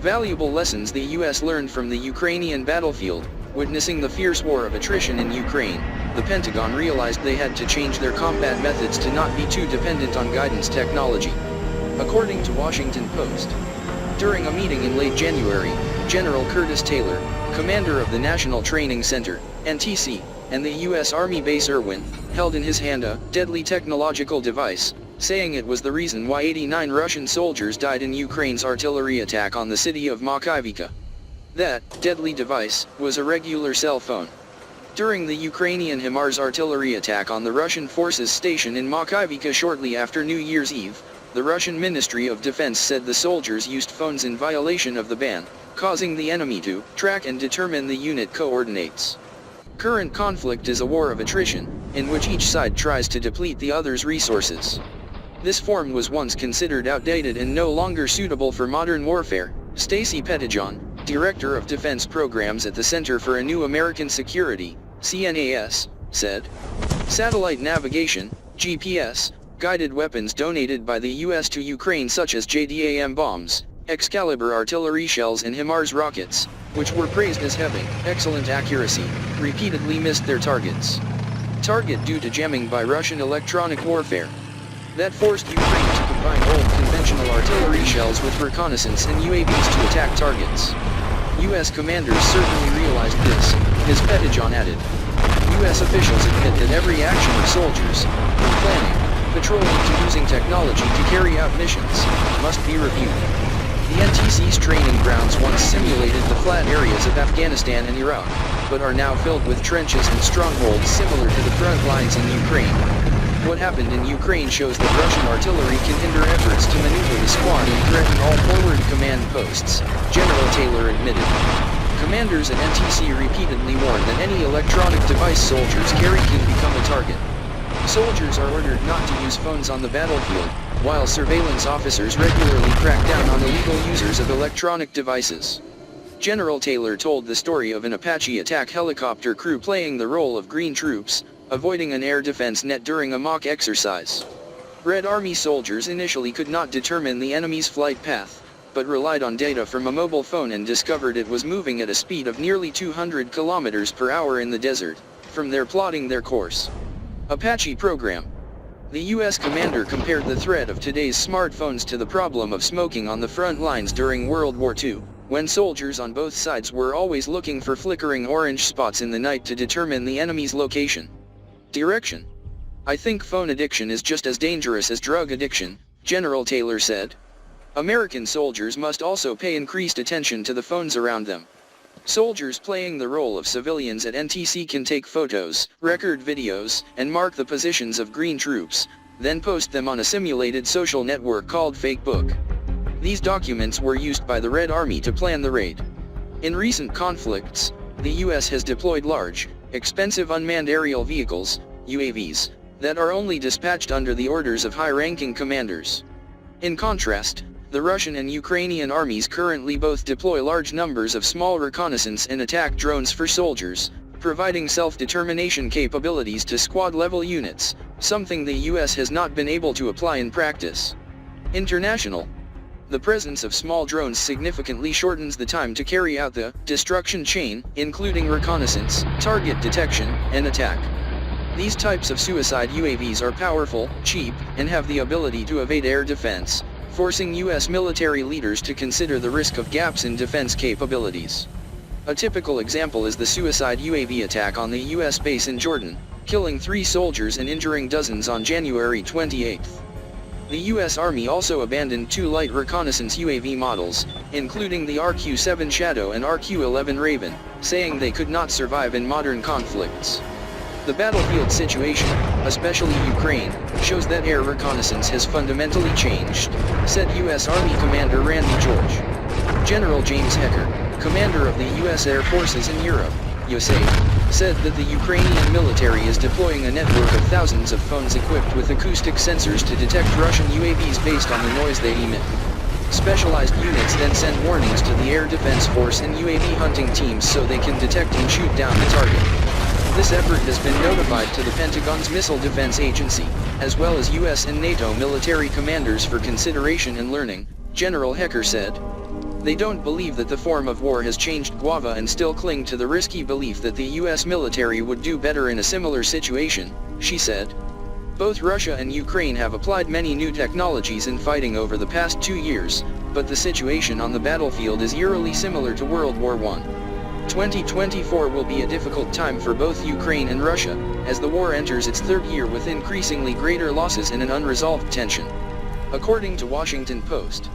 Valuable lessons the US learned from the Ukrainian battlefield. Witnessing the fierce war of attrition in Ukraine, the Pentagon realized they had to change their combat methods to not be too dependent on guidance technology. According to Washington Post, during a meeting in late January, General Curtis Taylor, commander of the National Training Center, NTC, and the US Army Base Irwin, held in his hand a deadly technological device, saying it was the reason why 89 Russian soldiers died in Ukraine's artillery attack on the city of Makiivka. That deadly device was a regular cell phone. During the Ukrainian HIMARS artillery attack on the Russian forces stationed in Makiivka shortly after New Year's Eve, the Russian Ministry of Defense said the soldiers used phones in violation of the ban, causing the enemy to track and determine the unit coordinates. Current conflict is a war of attrition, in which each side tries to deplete the other's resources. This form was once considered outdated and no longer suitable for modern warfare, Stacy Pettijohn, Director of Defense Programs at the Center for a New American Security, CNAS, said. Satellite navigation, GPS, guided weapons donated by the US to Ukraine such as JDAM bombs, Excalibur artillery shells and HIMARS rockets, which were praised as having excellent accuracy, repeatedly missed their targets. Target due to jamming by Russian electronic warfare. That forced Ukraine to combine old conventional artillery shells with reconnaissance and UAVs to attack targets. US commanders certainly realized this, as Pettijohn added. US officials admit that every action of soldiers, from planning, patrolling to using technology to carry out missions, must be reviewed. The NTC's training grounds once simulated the flat areas of Afghanistan and Iraq, but are now filled with trenches and strongholds similar to the front lines in Ukraine. What happened in Ukraine shows that Russian artillery can hinder efforts to maneuver the squad and threaten all forward command posts, General Taylor admitted. Commanders at NTC repeatedly warned that any electronic device soldiers carry can become a target. Soldiers are ordered not to use phones on the battlefield, while surveillance officers regularly crack down on illegal users of electronic devices. General Taylor told the story of an Apache attack helicopter crew playing the role of green troops, avoiding an air defense net during a mock exercise. Red Army soldiers initially could not determine the enemy's flight path, but relied on data from a mobile phone and discovered it was moving at a speed of nearly 200 kilometers per hour in the desert, from there plotting their course. Apache program. The US commander compared the threat of today's smartphones to the problem of smoking on the front lines during World War II, when soldiers on both sides were always looking for flickering orange spots in the night to determine the enemy's location. Direction. I think phone addiction is just as dangerous as drug addiction, General Taylor said. American soldiers must also pay increased attention to the phones around them. Soldiers playing the role of civilians at NTC can take photos, record videos, and mark the positions of green troops, then post them on a simulated social network called Facebook. These documents were used by the Red Army to plan the raid. In recent conflicts, the US has deployed large, expensive unmanned aerial vehicles, UAVs, that are only dispatched under the orders of high-ranking commanders. In contrast, the Russian and Ukrainian armies currently both deploy large numbers of small reconnaissance and attack drones for soldiers, providing self-determination capabilities to squad-level units, something the US has not been able to apply in practice. International. The presence of small drones significantly shortens the time to carry out the destruction chain, including reconnaissance, target detection, and attack. These types of suicide UAVs are powerful, cheap, and have the ability to evade air defense, forcing US military leaders to consider the risk of gaps in defense capabilities. A typical example is the suicide UAV attack on the US base in Jordan, killing 3 soldiers and injuring dozens on January 28. The US Army also abandoned 2 light reconnaissance UAV models, including the RQ-7 Shadow and RQ-11 Raven, saying they could not survive in modern conflicts. The battlefield situation, especially Ukraine, shows that air reconnaissance has fundamentally changed, said US Army Commander Randy George. General James Hecker, commander of the US Air Forces in Europe, USAF, said that the Ukrainian military is deploying a network of thousands of phones equipped with acoustic sensors to detect Russian UAVs based on the noise they emit. Specialized units then send warnings to the Air Defense Force and UAV hunting teams so they can detect and shoot down the target. This effort has been notified to the Pentagon's Missile Defense Agency, as well as US and NATO military commanders for consideration and learning, General Hecker said. They don't believe that the form of war has changed guava and still cling to the risky belief that the US military would do better in a similar situation, she said. Both Russia and Ukraine have applied many new technologies in fighting over the past 2 years, but the situation on the battlefield is eerily similar to World War I. 2024 will be a difficult time for both Ukraine and Russia, as the war enters its third year with increasingly greater losses and an unresolved tension. According to Washington Post.